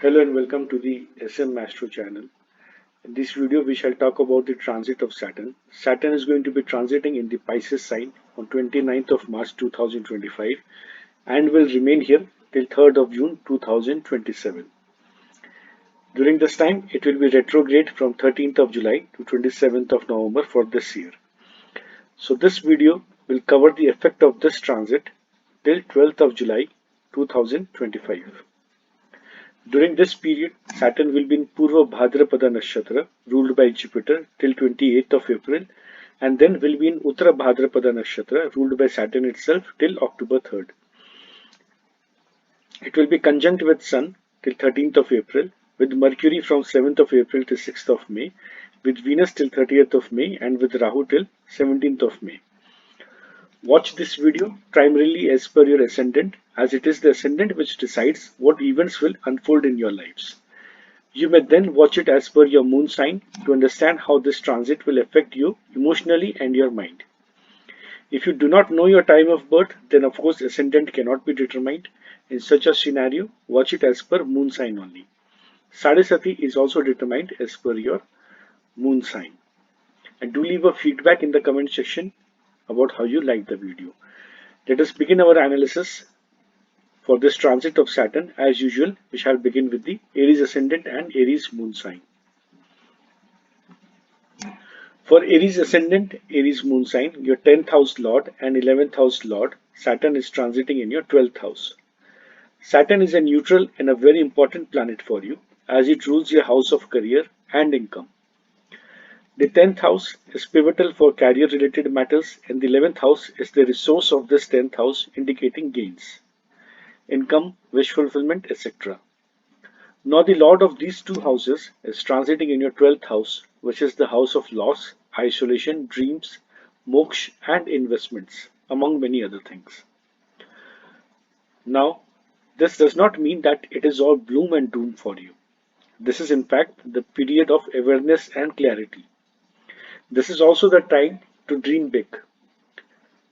Hello and welcome to the SM Astro channel. In this video, we shall talk about the transit of Saturn. Saturn is going to be transiting in the Pisces sign on 29th of March 2025 and will remain here till 3rd of June 2027. During this time, it will be retrograde from 13th of July to 27th of November for this year. So this video will cover the effect of this transit till 12th of July 2025. During this period, Saturn will be in Purva Bhadrapada Nakshatra, ruled by Jupiter, till 28th of April, and then will be in Uttara Bhadrapada Nakshatra, ruled by Saturn itself, till October 3rd. It will be conjunct with Sun till 13th of April, with Mercury from 7th of April to 6th of May, with Venus till 30th of May, and with Rahu till 17th of May. Watch this video primarily as per your ascendant, as it is the ascendant which decides what events will unfold in your lives. You may then watch it as per your moon sign to understand how this transit will affect you emotionally and your mind. If you do not know your time of birth, then of course ascendant cannot be determined. In such a scenario, watch it as per moon sign only. Sadhisati is also determined as per your moon sign. And do leave a feedback in the comment section about how you like the video. Let us begin our analysis for this transit of Saturn. As usual, we shall begin with the Aries ascendant and Aries moon sign. For Aries ascendant, Aries moon sign, your 10th house lord and 11th house lord, Saturn is transiting in your 12th house. Saturn is a neutral and a very important planet for you as it rules your house of career and income. The 10th house is pivotal for career related matters and the 11th house is the resource of this 10th house indicating gains, income, wish fulfillment, etc. Now the lord of these two houses is transiting in your 12th house, which is the house of loss, isolation, dreams, moksha and investments, among many other things. Now, this does not mean that it is all bloom and doom for you. This is in fact the period of awareness and clarity. This is also the time to dream big.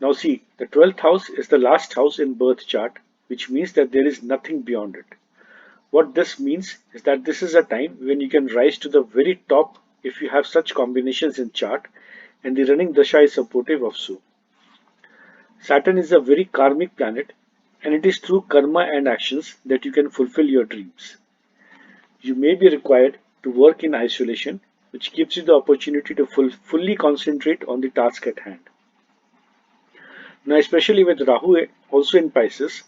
Now see, the 12th house is the last house in birth chart, which means that there is nothing beyond it. What this means is that this is a time when you can rise to the very top if you have such combinations in chart and the running dasha is supportive of so. Saturn is a very karmic planet and it is through karma and actions that you can fulfill your dreams. You may be required to work in isolation, which gives you the opportunity to fully concentrate on the task at hand. Now, especially with Rahu also in Pisces,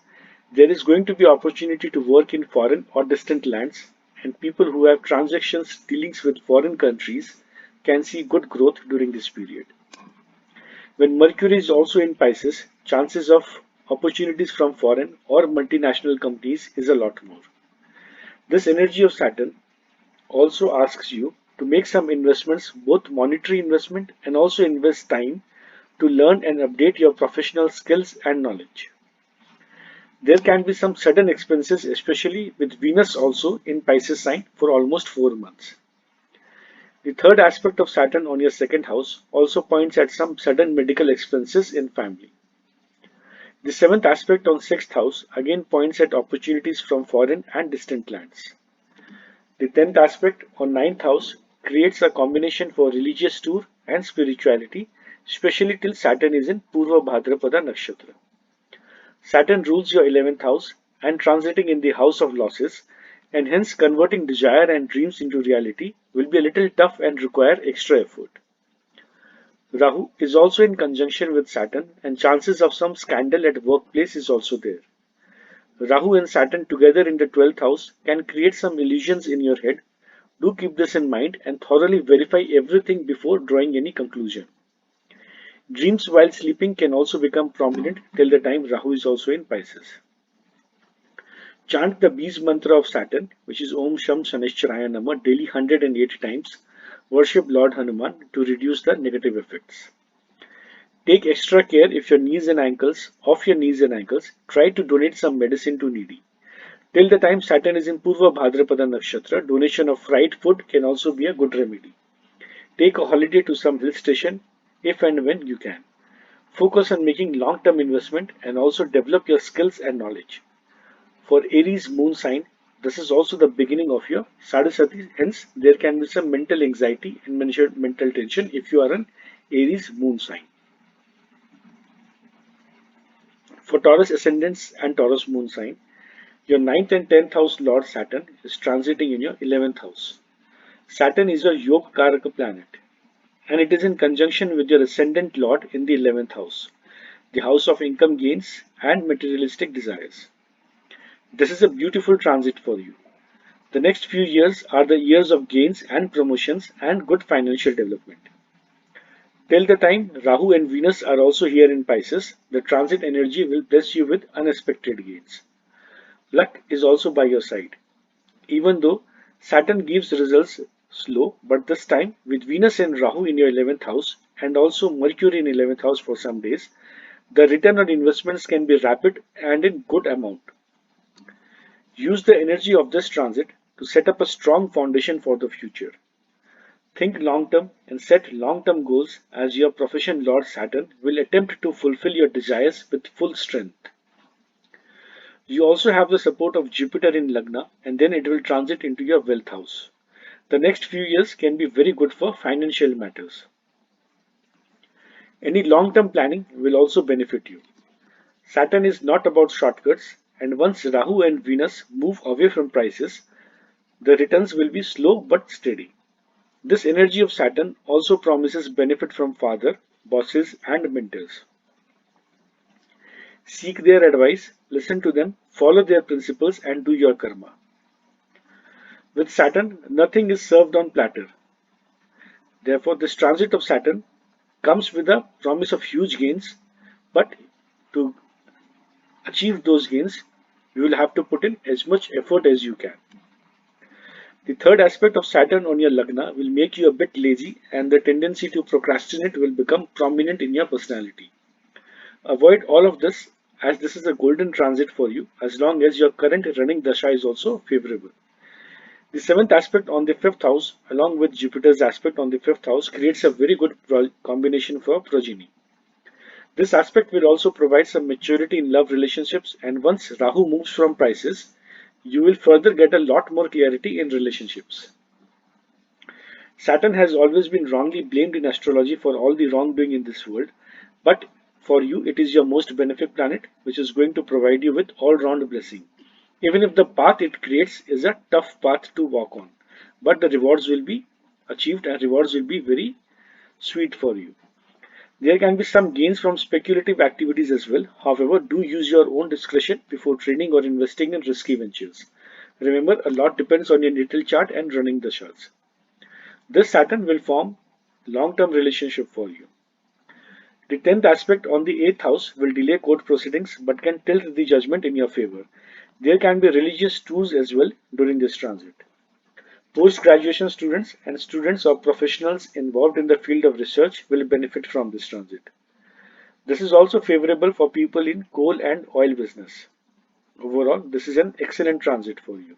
there is going to be opportunity to work in foreign or distant lands, and people who have transactions dealings with foreign countries can see good growth during this period. When Mercury is also in Pisces, chances of opportunities from foreign or multinational companies is a lot more. This energy of Saturn also asks you to make some investments, both monetary investment and also invest time to learn and update your professional skills and knowledge. There can be some sudden expenses, especially with Venus also in Pisces sign for almost 4 months. The third aspect of Saturn on your second house also points at some sudden medical expenses in family. The seventh aspect on sixth house again points at opportunities from foreign and distant lands. The 10th aspect on ninth house creates a combination for religious tour and spirituality, especially till Saturn is in Purva Bhadrapada Nakshatra. Saturn rules your 11th house and transiting in the house of losses, and hence converting desire and dreams into reality will be a little tough and require extra effort. Rahu is also in conjunction with Saturn and chances of some scandal at workplace is also there. Rahu and Saturn together in the 12th house can create some illusions in your head. Do keep this in mind and thoroughly verify everything before drawing any conclusion. Dreams while sleeping can also become prominent till the time Rahu is also in Pisces. Chant the Bees mantra of Saturn, which is Om Sham Shanishcharaya Nama, daily 108 times. Worship Lord Hanuman to reduce the negative effects. Take extra care if your knees and ankles, try to donate some medicine to needy. Till the time Saturn is in Purva Bhadrapada Nakshatra, donation of fried food can also be a good remedy. Take a holiday to some hill station if and when you can. Focus on making long-term investment and also develop your skills and knowledge. For Aries moon sign, This is also the beginning of your Sadhusati, hence there can be some mental anxiety and mental tension if you are an Aries moon sign. For Taurus ascendants and Taurus moon sign, your ninth and 10th house Lord Saturn is transiting in your 11th house. Saturn is your Yoga Karaka planet, and it is in conjunction with your ascendant Lord in the 11th house, the house of income gains and materialistic desires. This is a beautiful transit for you. The next few years are the years of gains and promotions and good financial development. Till the time Rahu and Venus are also here in Pisces, the transit energy will bless you with unexpected gains. Luck is also by your side. Even though Saturn gives results slow, but this time with Venus and Rahu in your 11th house and also Mercury in 11th house for some days, the return on investments can be rapid and in good amount. Use the energy of this transit to set up a strong foundation for the future. Think long term and set long term goals as your profession Lord Saturn will attempt to fulfill your desires with full strength. You also have the support of Jupiter in Lagna and then it will transit into your wealth house. The next few years can be very good for financial matters. Any long term planning will also benefit you. Saturn is not about shortcuts, and once Rahu and Venus move away from Pisces, the returns will be slow but steady. This energy of Saturn also promises benefit from father, bosses, and mentors. Seek their advice, listen to them, follow their principles, and do your karma. With Saturn, nothing is served on platter. Therefore, this transit of Saturn comes with a promise of huge gains, but to achieve those gains, you will have to put in as much effort as you can. The third aspect of Saturn on your Lagna will make you a bit lazy, and the tendency to procrastinate will become prominent in your personality. Avoid all of this as this is a golden transit for you as long as your current running dasha is also favorable. The seventh aspect on the fifth house, along with Jupiter's aspect on the fifth house, creates a very good combination for progeny. This aspect will also provide some maturity in love relationships, and once Rahu moves from Pisces, you will further get a lot more clarity in relationships. Saturn has always been wrongly blamed in astrology for all the wrongdoing in this world, but for you it is your most benefic planet which is going to provide you with all round blessing. Even if the path it creates is a tough path to walk on, but the rewards will be achieved and rewards will be very sweet for you. There can be some gains from speculative activities as well. However, do use your own discretion before trading or investing in risky ventures. Remember, a lot depends on your natal chart and running the charts. This Saturn will form long-term relationship for you. The 10th aspect on the 8th house will delay court proceedings but can tilt the judgment in your favor. There can be religious tours as well during this transit. Post-graduation students and students or professionals involved in the field of research will benefit from this transit. This is also favorable for people in coal and oil business. Overall, this is an excellent transit for you.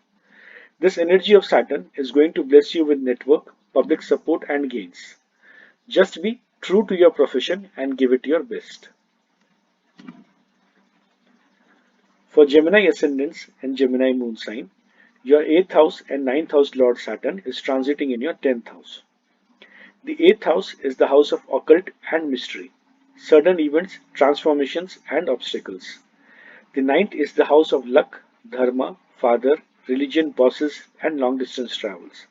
This energy of Saturn is going to bless you with network, public support and gains. Just be true to your profession and give it your best. For Gemini ascendants and Gemini moon sign, your 8th house and 9th house Lord Saturn is transiting in your 10th house. The 8th house is the house of occult and mystery, sudden events, transformations and obstacles. The ninth is the house of luck, dharma, father, religion, bosses and long distance travels.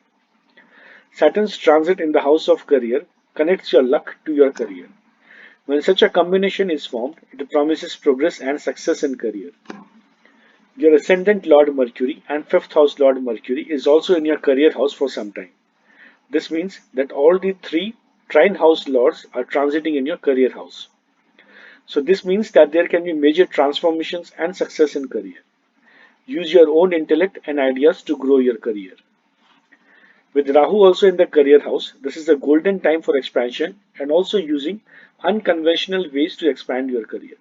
Saturn's transit in the house of career connects your luck to your career. When such a combination is formed, it promises progress and success in career. Your ascendant Lord Mercury and 5th house Lord Mercury is also in your career house for some time. This means that all the three trine house lords are transiting in your career house. So this means that there can be major transformations and success in career. Use your own intellect and ideas to grow your career. With Rahu also in the career house, this is a golden time for expansion and also using unconventional ways to expand your career.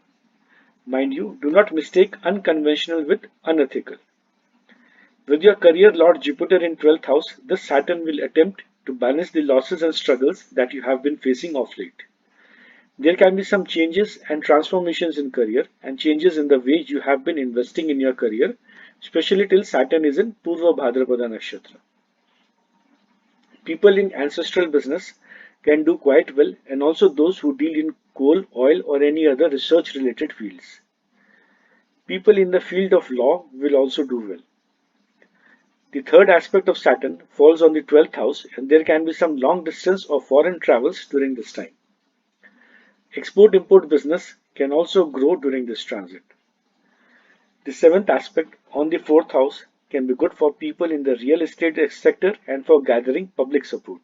Mind you, do not mistake unconventional with unethical. With your career Lord Jupiter in 12th house, this Saturn will attempt to balance the losses and struggles that you have been facing of late. There can be some changes and transformations in career and changes in the way you have been investing in your career, especially till Saturn is in Purva Bhadrapada Nakshatra. People in ancestral business can do quite well, and also those who deal in coal, oil, or any other research related fields. People in the field of law will also do well. The third aspect of Saturn falls on the 12th house, and there can be some long distance or foreign travels during this time. Export import business can also grow during this transit. The seventh aspect on the 4th house can be good for people in the real estate sector and for gathering public support.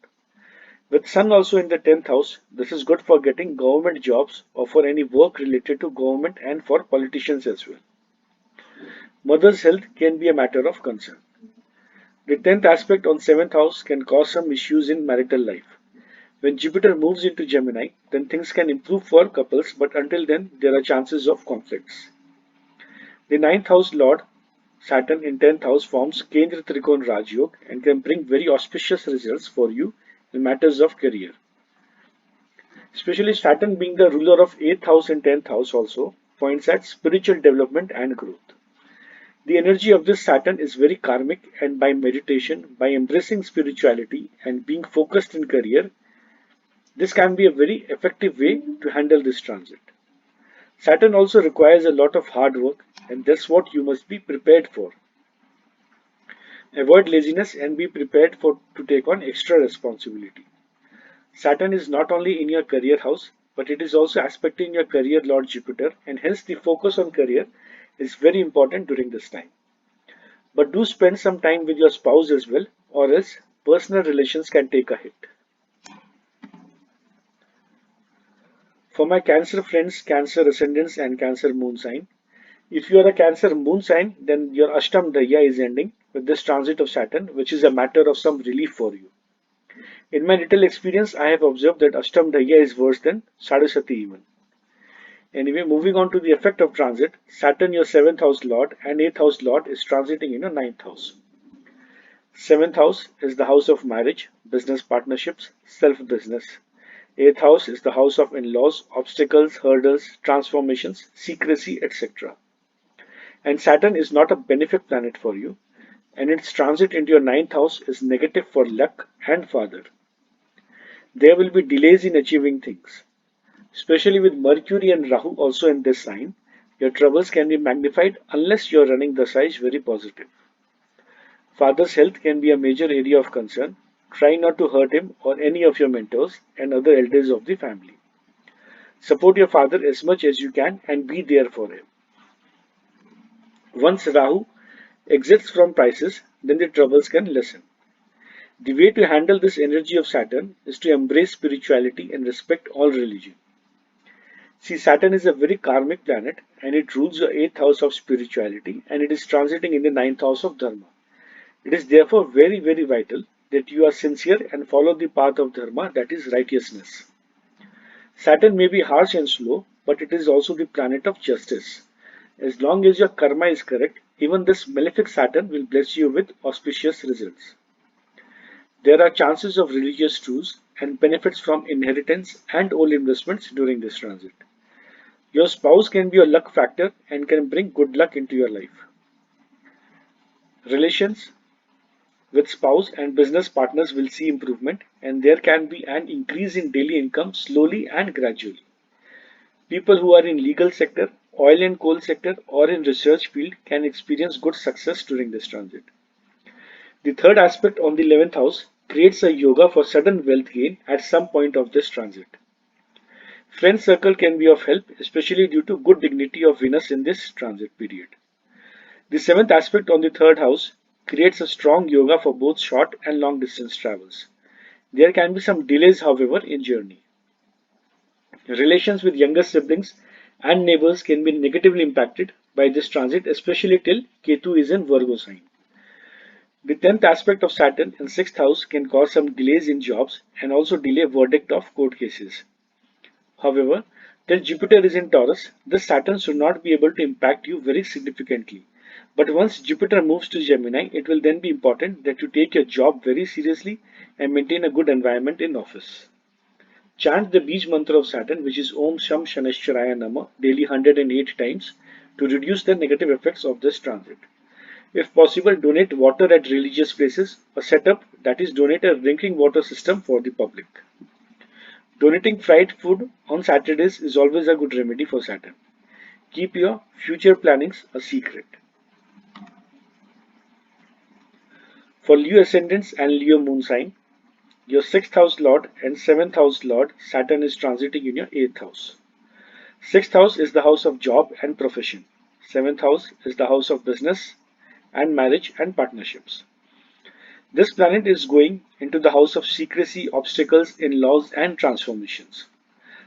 With Sun also in the 10th house, this is good for getting government jobs or for any work related to government and for politicians as well. Mother's health can be a matter of concern. The 10th aspect on 7th house can cause some issues in marital life. When Jupiter moves into Gemini, then things can improve for couples, but until then, there are chances of conflicts. The ninth house lord, Saturn in 10th house, forms Kendra Trikon Rajyog and can bring very auspicious results for you in matters of career. Especially Saturn being the ruler of 8th house and 10th house also points at spiritual development and growth. The energy of this Saturn is very karmic, and by meditation, by embracing spirituality and being focused in career, this can be a very effective way to handle this transit. Saturn also requires a lot of hard work, and that's what you must be prepared for. Avoid laziness and be prepared for to take on extra responsibility. Saturn is not only in your career house, but it is also aspecting your career lord Jupiter, and hence the focus on career is very important during this time. But do spend some time with your spouse as well, or else personal relations can take a hit. For my Cancer friends, Cancer ascendants, and Cancer moon sign, if you are a Cancer moon sign, then your Ashtam Daya is ending with this transit of Saturn, which is a matter of some relief for you. In my little experience, I have observed that Ashtam Daya is worse than Sadasati even. Anyway, moving on to the effect of transit, Saturn, your 7th house lord and 8th house lord, is transiting in your 9th house. 7th house is the house of marriage, business partnerships, self business. 8th house is the house of in laws, obstacles, hurdles, transformations, secrecy, etc. And Saturn is not a benefic planet for you, and its transit into your 9th house is negative for luck and father. There will be delays in achieving things. Especially with Mercury and Rahu also in this sign, your troubles can be magnified unless you are running the size very positive. Father's health can be a major area of concern. Try not to hurt him or any of your mentors and other elders of the family. Support your father as much as you can and be there for him. Once Rahu exits from Pisces, then the troubles can lessen. The way to handle this energy of Saturn is to embrace spirituality and respect all religion. See, Saturn is a very karmic planet and it rules the 8th house of spirituality and it is transiting in the 9th house of Dharma. It is therefore very, very vital that you are sincere and follow the path of Dharma, that is righteousness. Saturn may be harsh and slow, but it is also the planet of justice. As long as your karma is correct, even this malefic Saturn will bless you with auspicious results. There are chances of religious truths and benefits from inheritance and old investments during this transit. Your spouse can be a luck factor and can bring good luck into your life. Relations with spouse and business partners will see improvement and there can be an increase in daily income slowly and gradually. People who are in legal sector, oil and coal sector or in research field can experience good success during this transit. The third aspect on the 11th house creates a yoga for sudden wealth gain at some point of this transit. Friend circle can be of help, especially due to good dignity of Venus in this transit period. The seventh aspect on the third house creates a strong yoga for both short and long distance travels. There can be some delays, however, in journey. Relations with younger siblings and neighbors can be negatively impacted by this transit, especially till Ketu is in Virgo sign. The 10th aspect of Saturn in 6th house can cause some delays in jobs and also delay verdict of court cases. However, till Jupiter is in Taurus, this Saturn should not be able to impact you very significantly. But once Jupiter moves to Gemini, it will then be important that you take your job very seriously and maintain a good environment in office. Chant the Bij mantra of Saturn, which is Om Sham Shanishcharaya Nama, daily 108 times to reduce the negative effects of this transit. If possible, donate water at religious places or set up, that is, donate a drinking water system for the public. Donating fried food on Saturdays is always a good remedy for Saturn. Keep your future plannings a secret. For Leo ascendants and Leo moon sign, your 6th house lord and 7th house lord Saturn is transiting in your 8th house. 6th house is the house of job and profession. 7th house is the house of business and marriage and partnerships. This planet is going into the house of secrecy, obstacles, in-laws, and transformations.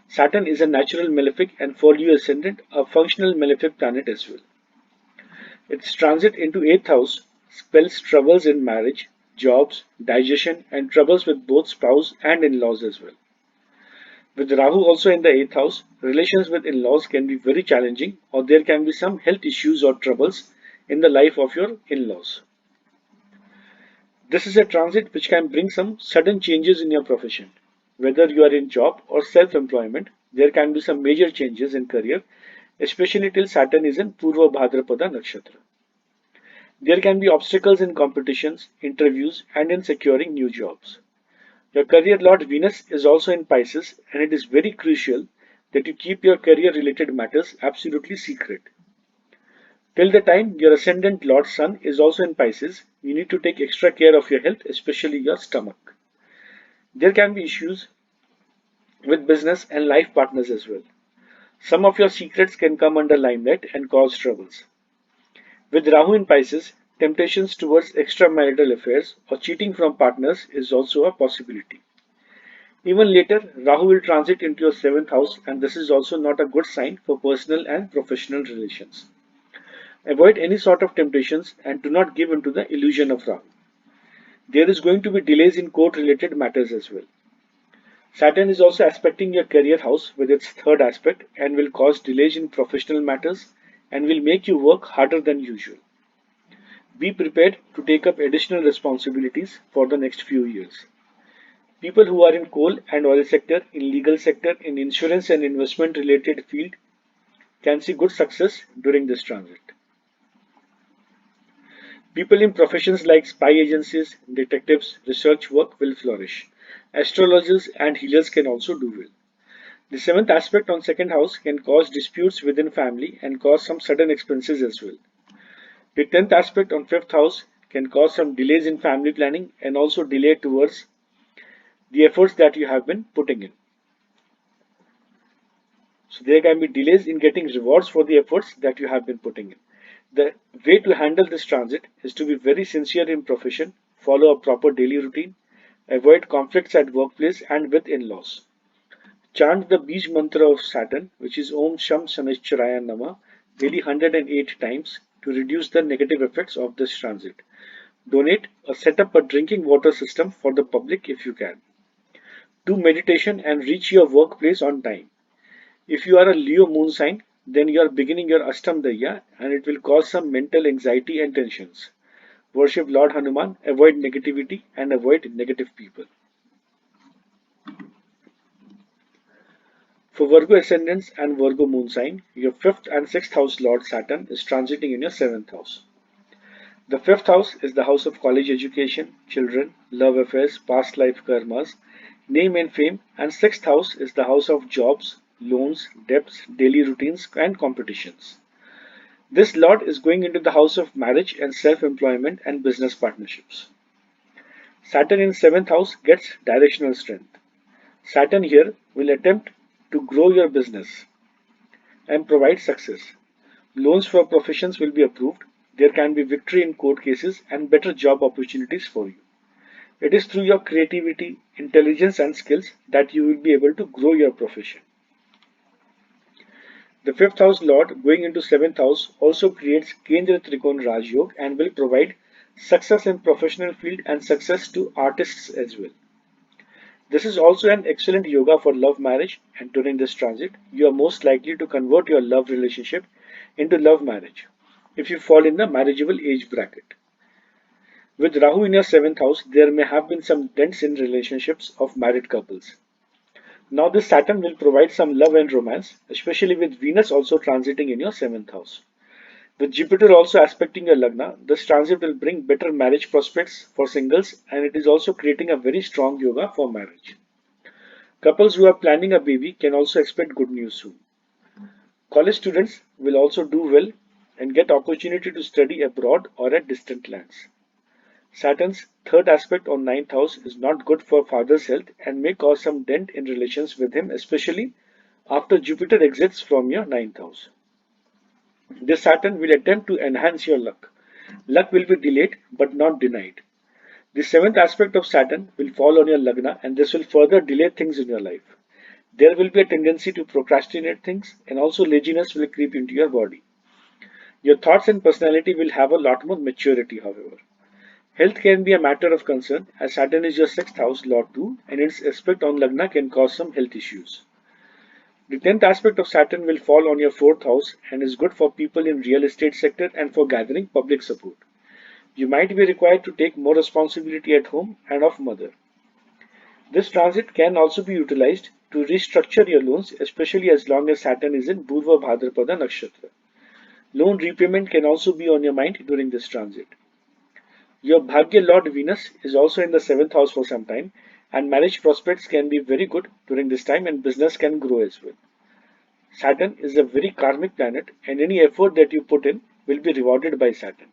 Saturn is a natural malefic and for Leo ascendant, a functional malefic planet as well. Its transit into 8th house spells troubles in marriage, jobs, digestion, and troubles with both spouse and in-laws as well. With Rahu also in the 8th house, relations with in-laws can be very challenging or there can be some health issues or troubles in the life of your in-laws. This is a transit which can bring some sudden changes in your profession. Whether you are in job or self-employment, there can be some major changes in career, especially till Saturn is in Purva Bhadrapada Nakshatra. There can be obstacles in competitions, interviews, and in securing new jobs. Your career lord Venus is also in Pisces, and it is very crucial that you keep your career related matters absolutely secret. Till the time your ascendant Lord Sun is also in Pisces, you need to take extra care of your health, especially your stomach. There can be issues with business and life partners as well. Some of your secrets can come under limelight and cause troubles. With Rahu in Pisces, temptations towards extramarital affairs or cheating from partners is also a possibility. Even later, Rahu will transit into your 7th house, and this is also not a good sign for personal and professional relations. Avoid any sort of temptations and do not give in to the illusion of Rahu. There is going to be delays in court related matters as well. Saturn is also aspecting your career house with its third aspect and will cause delays in professional matters and will make you work harder than usual. Be prepared to take up additional responsibilities for the next few years. People who are in coal and oil sector, in legal sector, in insurance and investment related field can see good success during this transit. People in professions like spy agencies, detectives, research work will flourish. Astrologers and healers can also do well. The seventh aspect on second house can cause disputes within family and cause some sudden expenses as well. The tenth aspect on fifth house can cause some delays in family planning and also delay towards the efforts that you have been putting in. So there can be delays in getting rewards for the efforts that you have been putting in. The way to handle this transit is to be very sincere in profession, follow a proper daily routine, avoid conflicts at workplace and with in-laws. Chant the Bij mantra of Saturn, which is Om Sham Shanichkaraya Nama, daily 108 times to reduce the negative effects of this transit. Donate or set up a drinking water system for the public if you can. Do meditation and reach your workplace on time. If you are a Leo moon sign, then you are beginning your Ashtam Daya and it will cause some mental anxiety and tensions. Worship Lord Hanuman, avoid negativity and avoid negative people. For Virgo ascendants and Virgo moon sign, your 5th and 6th house Lord Saturn is transiting in your 7th house. The 5th house is the house of college education, children, love affairs, past life karmas, name and fame, and 6th house is the house of jobs, loans, debts, daily routines, and competitions. This Lord is going into the house of marriage and self-employment and business partnerships. Saturn in 7th house gets directional strength. Saturn here will attempt to grow your business and provide success. Loans for professions will be approved. There can be victory in court cases and better job opportunities for you. It is through your creativity, intelligence, and skills that you will be able to grow your profession. The 5th house Lord going into 7th house also creates Kendra Trikon Raj Yoga and will provide success in professional field and success to artists as well. This is also an excellent yoga for love marriage, and during this transit, you are most likely to convert your love relationship into love marriage if you fall in the marriageable age bracket. With Rahu in your 7th house, there may have been some dents in relationships of married couples. Now, this Saturn will provide some love and romance, especially with Venus also transiting in your 7th house. With Jupiter also aspecting your Lagna, this transit will bring better marriage prospects for singles, and it is also creating a very strong yoga for marriage. Couples who are planning a baby can also expect good news soon. College students will also do well and get opportunity to study abroad or at distant lands. Saturn's third aspect on ninth house is not good for father's health and may cause some dent in relations with him, especially after Jupiter exits from your ninth house. This Saturn will attempt to enhance your luck. Luck will be delayed but not denied. The seventh aspect of Saturn will fall on your Lagna, and this will further delay things in your life. There will be a tendency to procrastinate things, and also laziness will creep into your body. Your thoughts and personality will have a lot more maturity, however. Health can be a matter of concern as Saturn is your sixth house lord too, and its aspect on Lagna can cause some health issues. The tenth aspect of Saturn will fall on your fourth house and is good for people in real estate sector and for gathering public support. You might be required to take more responsibility at home and of mother. This transit can also be utilized to restructure your loans, especially as long as Saturn is in Purva Bhadrapada Nakshatra. Loan repayment can also be on your mind during this transit. Your Bhagya Lord Venus is also in the seventh house for some time, and marriage prospects can be very good during this time, and business can grow as well. Saturn is a very karmic planet, and any effort that you put in will be rewarded by Saturn.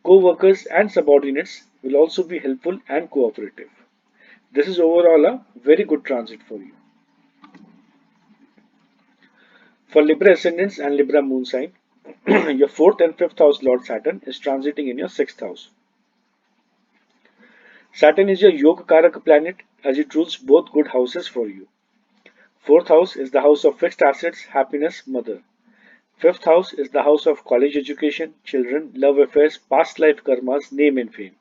Co workers and subordinates will also be helpful and cooperative. This is overall a very good transit for you. For Libra ascendants and Libra moon sign, your fourth and fifth house Lord Saturn is transiting in your sixth house. Saturn is your Yoga Karaka planet as it rules both good houses for you. Fourth house is the house of fixed assets, happiness, mother. Fifth house is the house of college education, children, love affairs, past life karmas, name and fame.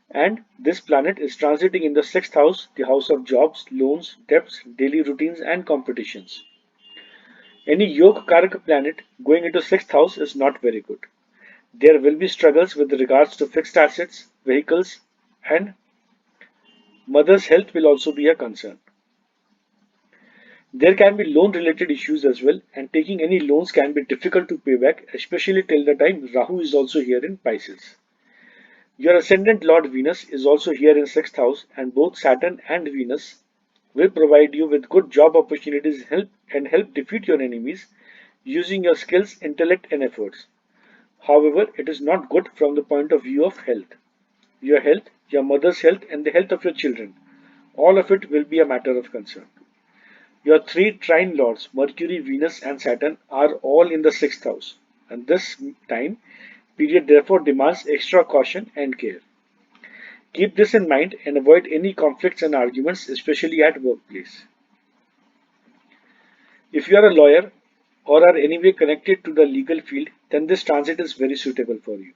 And this planet is transiting in the sixth house, the house of jobs, loans, debts, daily routines, and competitions. Any Yoga Karaka planet going into sixth house is not very good. There will be struggles with regards to fixed assets, vehicles, and mother's health will also be a concern. There can be loan related issues as well, and taking any loans can be difficult to pay back, especially till the time Rahu is also here in Pisces. Your ascendant Lord Venus is also here in sixth house, and both Saturn and Venus will provide you with good job opportunities help defeat your enemies using your skills, intellect, and efforts. However, it is not good from the point of view of health, your mother's health, and the health of your children. All of it will be a matter of concern. Your three trine lords, Mercury, Venus, and Saturn, are all in the sixth house, and this time period therefore demands extra caution and care. Keep this in mind and avoid any conflicts and arguments, especially at workplace. If you are a lawyer or are anyway connected to the legal field, then this transit is very suitable for you.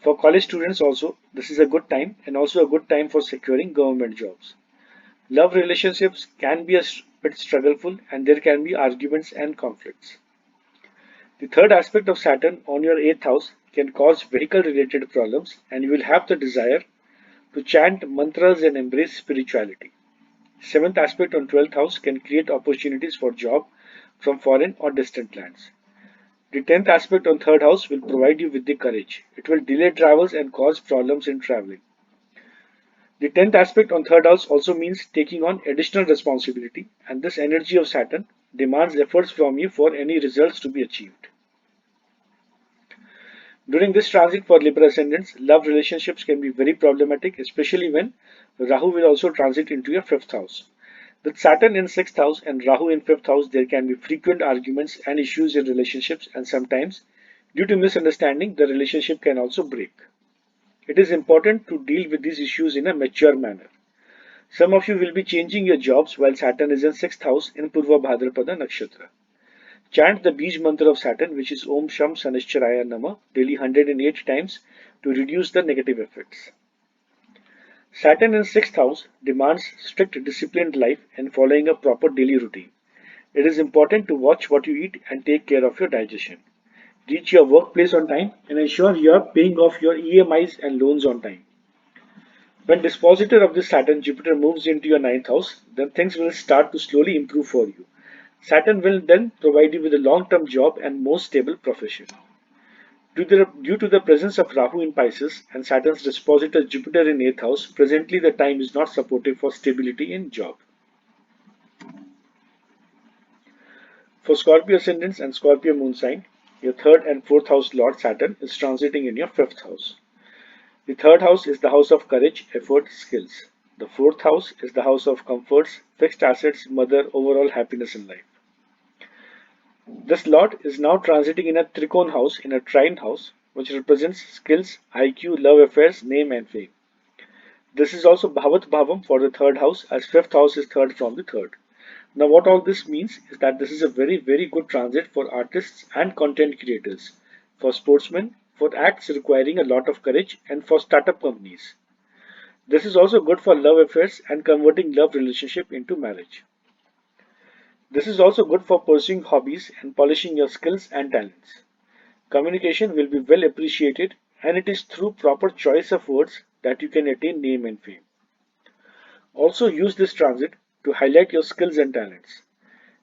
For college students also, this is a good time and also a good time for securing government jobs. Love relationships can be a bit struggleful and there can be arguments and conflicts. The third aspect of Saturn on your 8th house can cause vehicle related problems and you will have the desire to chant mantras and embrace spirituality. Seventh aspect on 12th house can create opportunities for job from foreign or distant lands. The 10th aspect on 3rd house will provide you with the courage. It will delay travels and cause problems in traveling. The 10th aspect on 3rd house also means taking on additional responsibility, and this energy of Saturn demands efforts from you for any results to be achieved. During this transit for Libra ascendants, love relationships can be very problematic, especially when Rahu will also transit into your 5th house. With Saturn in 6th house and Rahu in 5th house, there can be frequent arguments and issues in relationships, and sometimes, due to misunderstanding, the relationship can also break. It is important to deal with these issues in a mature manner. Some of you will be changing your jobs while Saturn is in 6th house in Purva Bhadrapada Nakshatra. Chant the Bij mantra of Saturn, which is Om Sham Sanishcharaya Nama, daily 108 times to reduce the negative effects. Saturn in 6th house demands strict disciplined life and following a proper daily routine. It is important to watch what you eat and take care of your digestion. Reach your workplace on time and ensure you are paying off your EMIs and loans on time. When dispositor of this Saturn Jupiter moves into your ninth house, then things will start to slowly improve for you. Saturn will then provide you with a long-term job and more stable profession. Due to the presence of Rahu in Pisces and Saturn's dispositor Jupiter in 8th house, presently the time is not supportive for stability in job. For Scorpio ascendants and Scorpio moon sign, your 3rd and 4th house Lord Saturn is transiting in your 5th house. The 3rd house is the house of courage, effort, skills. The 4th house is the house of comforts, fixed assets, mother, overall happiness in life. This Lord is now transiting in a Trikon house, in a trine house, which represents skills, IQ, love affairs, name and fame. This is also Bhavat Bhavam for the 3rd house, as 5th house is 3rd from the 3rd. Now what all this means is that this is a very good transit for artists and content creators, for sportsmen, for acts requiring a lot of courage, and for startup companies. This is also good for love affairs and converting love relationship into marriage. This is also good for pursuing hobbies and polishing your skills and talents. Communication will be well appreciated, and it is through proper choice of words that you can attain name and fame. Also use this transit to highlight your skills and talents.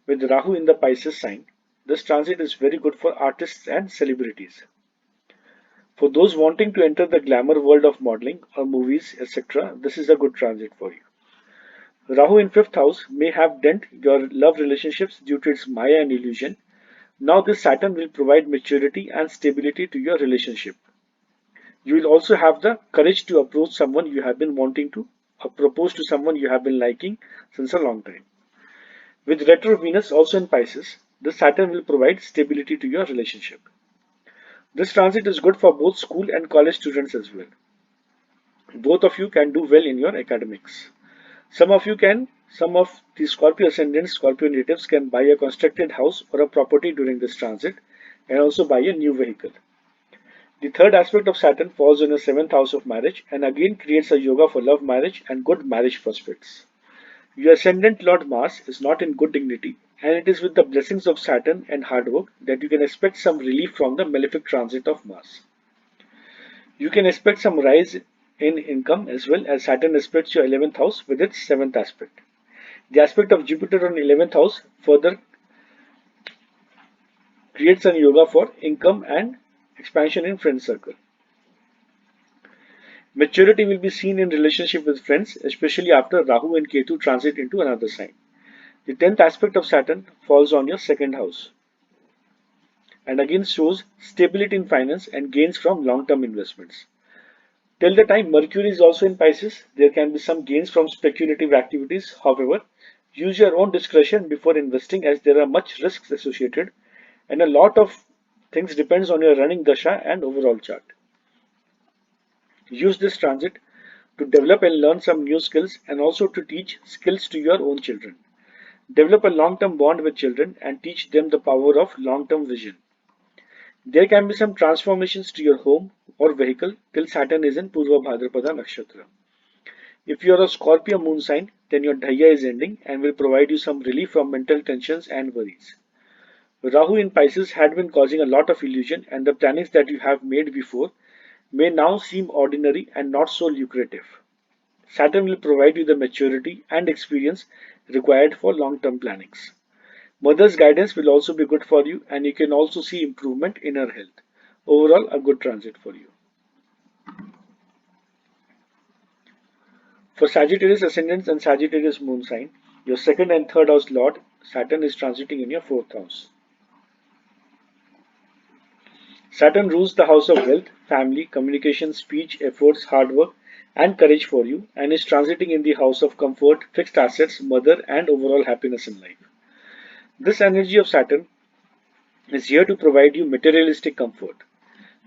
With Rahu in the Pisces sign, this transit is very good for artists and celebrities. For those wanting to enter the glamour world of modeling or movies, etc., this is a good transit for you. Rahu in 5th house may have dent your love relationships due to its Maya and illusion. Now this Saturn will provide maturity and stability to your relationship. You will also have the courage to approach someone you have been wanting to, or propose to someone you have been liking since a long time. With retro Venus also in Pisces, this Saturn will provide stability to your relationship. This transit is good for both school and college students as well. Both of you can do well in your academics. Some of the Scorpio ascendant Scorpio natives can buy a constructed house or a property during this transit and also buy a new vehicle. The third aspect of Saturn falls in the 7th house of marriage and again creates a yoga for love marriage and good marriage prospects. Your ascendant Lord Mars is not in good dignity, and it is with the blessings of Saturn and hard work that you can expect some relief from the malefic transit of Mars. You can expect some rise in income as well, as Saturn aspects your 11th house with its 7th aspect. The aspect of Jupiter on 11th house further creates a yoga for income and expansion in friend circle. Maturity will be seen in relationship with friends, especially after Rahu and Ketu transit into another sign. The 10th aspect of Saturn falls on your 2nd house and again shows stability in finance and gains from long-term investments. Till the time Mercury is also in Pisces, there can be some gains from speculative activities. However, use your own discretion before investing, as there are much risks associated and a lot of things depends on your running dasha and overall chart. Use this transit to develop and learn some new skills and also to teach skills to your own children. Develop a long-term bond with children and teach them the power of long-term vision. There can be some transformations to your home or vehicle till Saturn is in Purva Bhadrapada Nakshatra. If you are a Scorpio moon sign, then your Dhaya is ending and will provide you some relief from mental tensions and worries. Rahu in Pisces had been causing a lot of illusion, and the plannings that you have made before may now seem ordinary and not so lucrative. Saturn will provide you the maturity and experience required for long-term plannings. Mother's guidance will also be good for you, and you can also see improvement in her health. Overall, a good transit for you. For Sagittarius ascendants and Sagittarius moon sign, your 2nd and 3rd house Lord Saturn is transiting in your 4th house. Saturn rules the house of wealth, family, communication, speech, efforts, hard work, and courage for you, and is transiting in the house of comfort, fixed assets, mother, and overall happiness in life. This energy of Saturn is here to provide you materialistic comfort.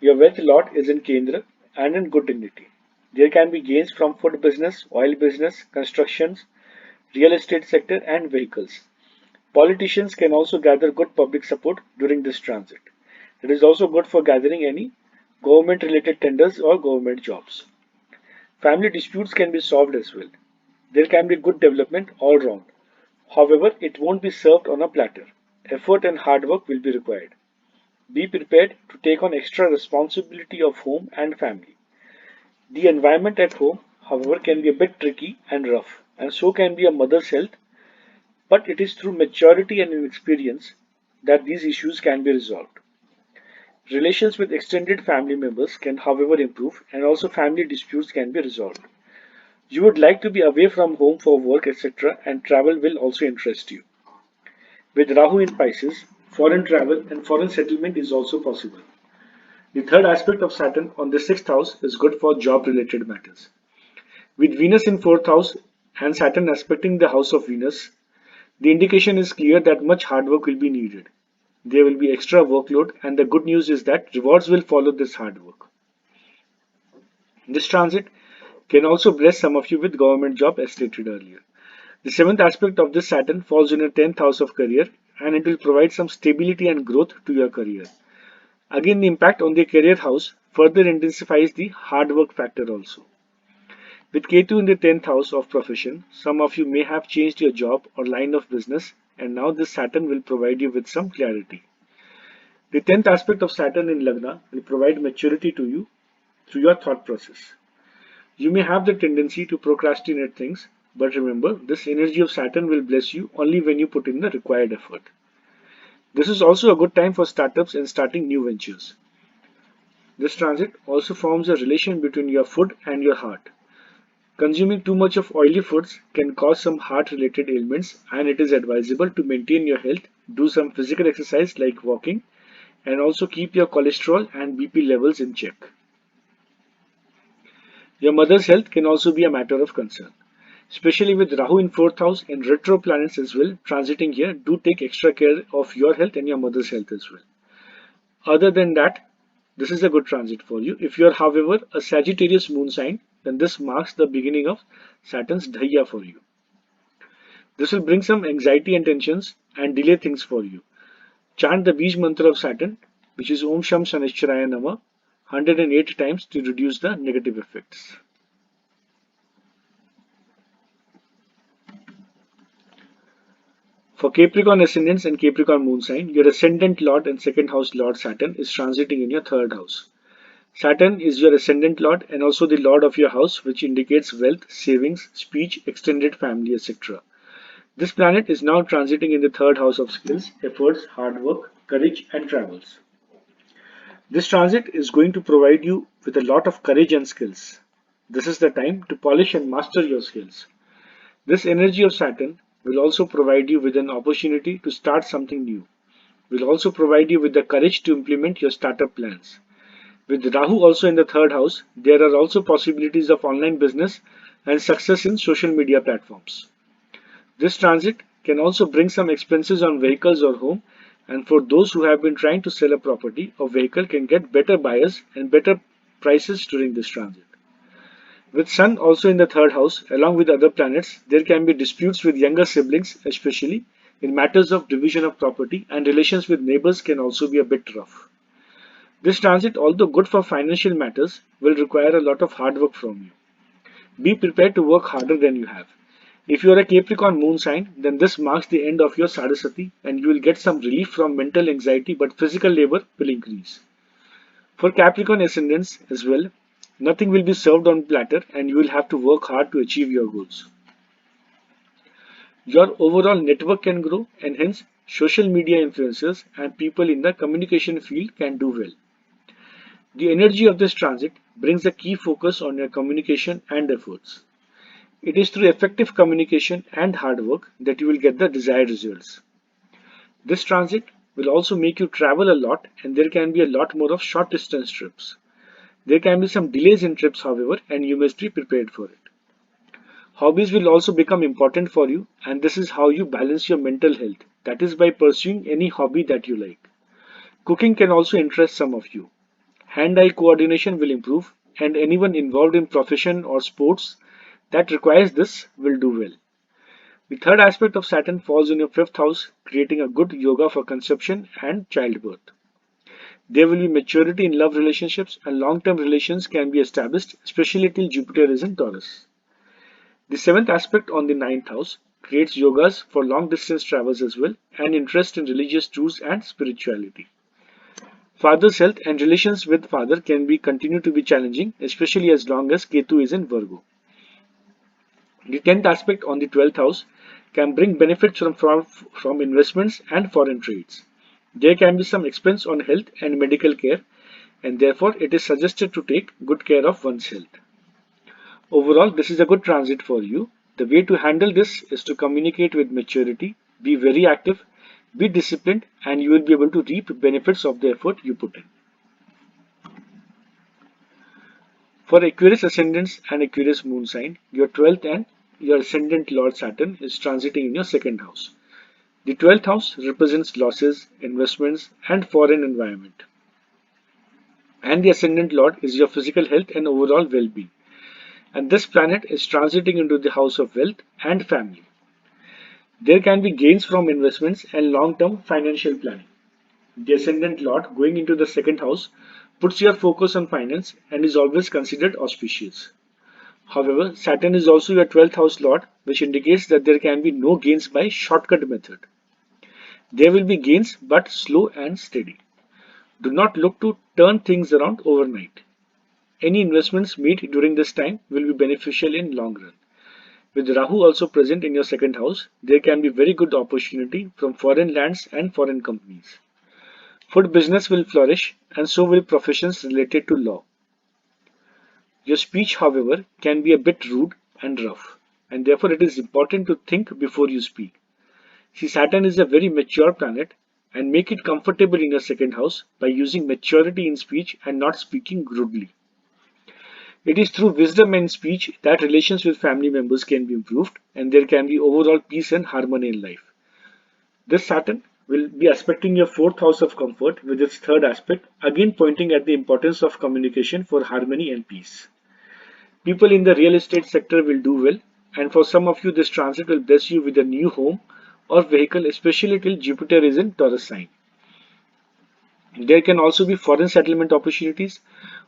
Your wealth lot is in Kendra and in good dignity. There can be gains from food business, oil business, constructions, real estate sector, and vehicles. Politicians can also gather good public support during this transit. It is also good for gathering any government related tenders or government jobs. Family disputes can be solved as well. There can be good development all round. However, it won't be served on a platter. Effort and hard work will be required. Be prepared to take on extra responsibility of home and family. The environment at home, however, can be a bit tricky and rough, and so can be a mother's health, but it is through maturity and experience that these issues can be resolved. Relations with extended family members can, however, improve, and also family disputes can be resolved. You would like to be away from home for work, etc., and travel will also interest you. With Rahu in Pisces, foreign travel and foreign settlement is also possible. The third aspect of Saturn on the sixth house is good for job related matters. With Venus in fourth house and Saturn aspecting the house of Venus, the indication is clear that much hard work will be needed. There will be extra workload, and the good news is that rewards will follow this hard work. This transit can also bless some of you with government job as stated earlier. The seventh aspect of this Saturn falls in your 10th house of career, and it will provide some stability and growth to your career. Again, the impact on the career house further intensifies the hard work factor also. With Ketu in the 10th house of profession, some of you may have changed your job or line of business, and now this Saturn will provide you with some clarity. The 10th aspect of Saturn in Lagna will provide maturity to you through your thought process. You may have the tendency to procrastinate things, but remember, this energy of Saturn will bless you only when you put in the required effort. This is also a good time for startups and starting new ventures. This transit also forms a relation between your food and your heart. Consuming too much of oily foods can cause some heart related ailments, and it is advisable to maintain your health, do some physical exercise like walking, and also keep your cholesterol and BP levels in check. Your mother's health can also be a matter of concern. Especially with Rahu in 4th house and retro planets as well transiting here, do take extra care of your health and your mother's health as well. Other than that, this is a good transit for you. If you are, however, a Sagittarius moon sign, then this marks the beginning of Saturn's Dhaya for you. This will bring some anxiety and tensions and delay things for you. Chant the Bij mantra of Saturn, which is Om Sham Shanishcharaya Nama, 108 times to reduce the negative effects. For Capricorn ascendants and Capricorn moon sign, your ascendant lord and second house lord Saturn is transiting in your third house. Saturn is your ascendant lord and also the lord of your house, which indicates wealth, savings, speech, extended family, etc. This planet is now transiting in the third house of skills, efforts, hard work, courage, and travels. This transit is going to provide you with a lot of courage and skills. This is the time to polish and master your skills. This energy of Saturn will also provide you with an opportunity to start something new. Will also provide you with the courage to implement your startup plans. With Rahu also in the third house, there are also possibilities of online business and success in social media platforms. This transit can also bring some expenses on vehicles or home, and for those who have been trying to sell a property or vehicle can get better buyers and better prices during this transit. With Sun also in the third house, along with other planets, there can be disputes with younger siblings, especially in matters of division of property, and relations with neighbors can also be a bit rough. This transit, although good for financial matters, will require a lot of hard work from you. Be prepared to work harder than you have. If you are a Capricorn moon sign, then this marks the end of your Saraswati and you will get some relief from mental anxiety, but physical labor will increase. For Capricorn ascendants as well, nothing will be served on platter and you will have to work hard to achieve your goals. Your overall network can grow and hence social media influencers and people in the communication field can do well. The energy of this transit brings a key focus on your communication and efforts. It is through effective communication and hard work that you will get the desired results. This transit will also make you travel a lot and there can be a lot more of short distance trips. There can be some delays in trips, however, and you must be prepared for it. Hobbies will also become important for you, and this is how you balance your mental health. That is by pursuing any hobby that you like. Cooking can also interest some of you. Hand-eye coordination will improve, and anyone involved in profession or sports that requires this will do well. The third aspect of Saturn falls in your fifth house, creating a good yoga for conception and childbirth. There will be maturity in love relationships and long-term relations can be established, especially till Jupiter is in Taurus. The seventh aspect on the ninth house creates yogas for long distance travels as well and interest in religious truths and spirituality. Father's health and relations with father can be continue to be challenging, especially as long as Ketu is in Virgo. The 10th aspect on the 12th house can bring benefits from investments and foreign trades. There can be some expense on health and medical care, and therefore it is suggested to take good care of one's health. Overall, this is a good transit for you. The way to handle this is to communicate with maturity, be very active, be disciplined, and you will be able to reap benefits of the effort you put in. For Aquarius ascendants and Aquarius moon sign, your 12th and your ascendant Lord Saturn is transiting in your second house. The 12th house represents losses, investments, and foreign environment. And the ascendant Lord is your physical health and overall well being. And this planet is transiting into the house of wealth and family. There can be gains from investments and long term financial planning. The ascendant Lord going into the second house puts your focus on finance and is always considered auspicious. However, Saturn is also your 12th house Lord, which indicates that there can be no gains by shortcut method. There will be gains but slow and steady. Do not look to turn things around overnight. Any investments made during this time will be beneficial in long run. With Rahu also present in your second house, there can be very good opportunity from foreign lands and foreign companies. Food business will flourish and so will professions related to law. Your speech, however, can be a bit rude and rough, and therefore it is important to think before you speak. See, Saturn is a very mature planet, and make it comfortable in your second house by using maturity in speech and not speaking rudely. It is through wisdom and speech that relations with family members can be improved and there can be overall peace and harmony in life. This Saturn will be aspecting your fourth house of comfort with its third aspect, again pointing at the importance of communication for harmony and peace. People in the real estate sector will do well, and for some of you, this transit will bless you with a new home or vehicle, especially till Jupiter is in Taurus sign. There can also be foreign settlement opportunities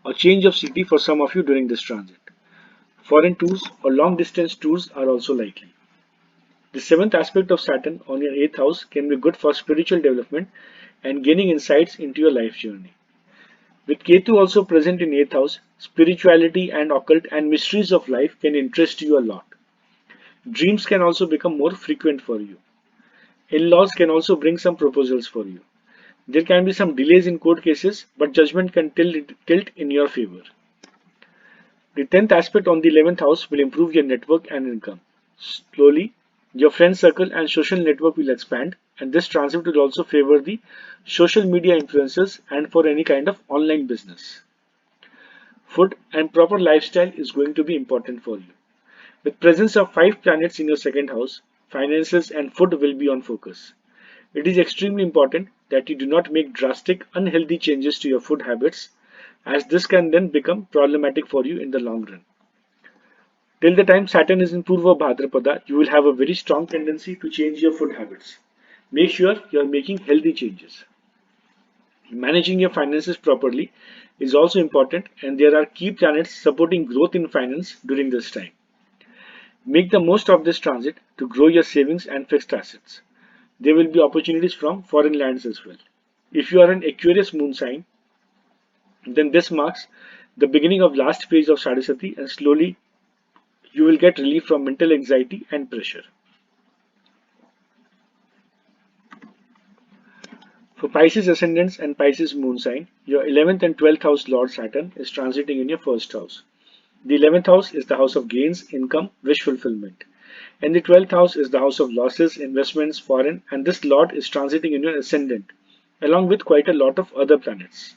or change of city for some of you during this transit. Foreign tours or long distance tours are also likely. The seventh aspect of Saturn on your eighth house can be good for spiritual development and gaining insights into your life journey. With Ketu also present in eighth house, spirituality and occult and mysteries of life can interest you a lot. Dreams can also become more frequent for you. In-laws can also bring some proposals for you. There can be some delays in court cases, but judgment can tilt in your favor. The 10th aspect on the 11th house will improve your network and income. Slowly, your friend circle and social network will expand, and this transit will also favor the social media influencers and for any kind of online business. Food and proper lifestyle is going to be important for you. With presence of 5 planets in your second house, finances and food will be on focus. It is extremely important that you do not make drastic, unhealthy changes to your food habits, as this can then become problematic for you in the long run. Till the time Saturn is in Purva Bhadrapada, you will have a very strong tendency to change your food habits. Make sure you are making healthy changes. Managing your finances properly is also important, and there are key planets supporting growth in finance during this time. Make the most of this transit to grow your savings and fixed assets. There will be opportunities from foreign lands as well. If you are an Aquarius moon sign, then this marks the beginning of last phase of Sadhasati, and slowly you will get relief from mental anxiety and pressure. For Pisces ascendants and Pisces moon sign, your 11th and 12th house Lord Saturn is transiting in your first house. The 11th house is the house of gains, income, wish fulfillment. And the 12th house is the house of losses, investments, foreign, and this Lord is transiting in your ascendant, along with quite a lot of other planets.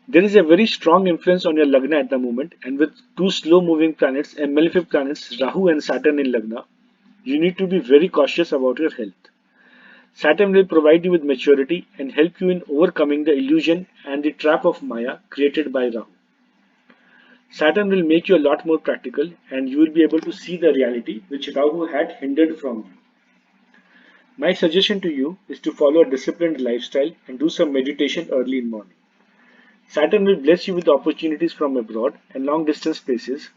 There is a very strong influence on your Lagna at the moment, and with two slow moving planets and malefic planets, Rahu and Saturn in Lagna, you need to be very cautious about your health. Saturn will provide you with maturity and help you in overcoming the illusion and the trap of Maya created by Rahu. Saturn will make you a lot more practical and you will be able to see the reality which Rahu had hindered from you. My suggestion to you is to follow a disciplined lifestyle and do some meditation early in morning. Saturn will bless you with opportunities from abroad and long distance places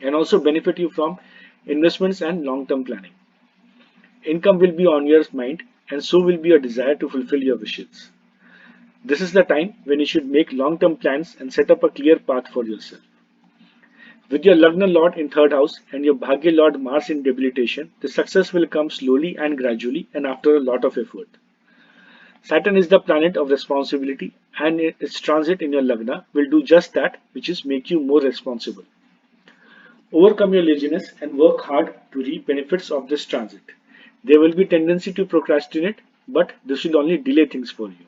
and also benefit you from investments and long term planning. Income will be on your mind and so will be your desire to fulfill your wishes. This is the time when you should make long term plans and set up a clear path for yourself. With your Lagna Lord in third house and your Bhagya Lord Mars in debilitation, the success will come slowly and gradually and after a lot of effort. Saturn is the planet of responsibility, and its transit in your Lagna will do just that, which is make you more responsible. Overcome your laziness and work hard to reap benefits of this transit. There will be tendency to procrastinate, but this will only delay things for you.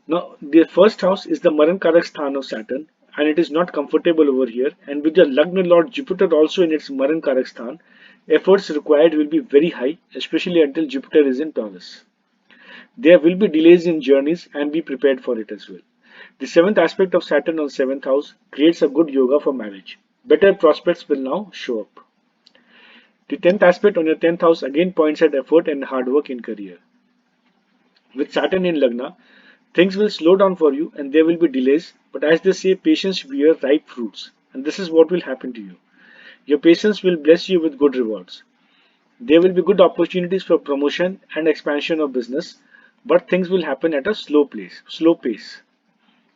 Now, the first house is the Maran Karak Sthan of Saturn, and it is not comfortable over here. And with your Lagna Lord Jupiter also in its Maran Karak Sthan, efforts required will be very high, especially until Jupiter is in Taurus. There will be delays in journeys, and be prepared for it as well. The seventh aspect of Saturn on seventh house creates a good yoga for marriage. Better prospects will now show up. The tenth aspect on your tenth house again points at effort and hard work in career. With Saturn in Lagna, things will slow down for you and there will be delays, but as they say, patience bear ripe fruits. And this is what will happen to you. Your patience will bless you with good rewards. There will be good opportunities for promotion and expansion of business, but things will happen at a slow pace.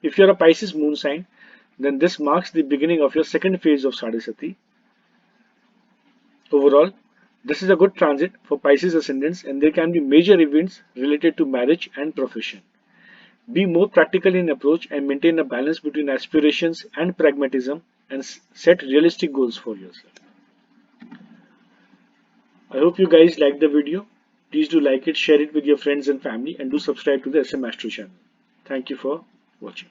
If you are a Pisces moon sign, then this marks the beginning of your second phase of Sadhisati. Overall, this is a good transit for Pisces ascendants and there can be major events related to marriage and profession. Be more practical in approach and maintain a balance between aspirations and pragmatism and set realistic goals for yourself. I hope you guys liked the video. Please do like it, share it with your friends and family and do subscribe to the SM Astro channel. Thank you for watching.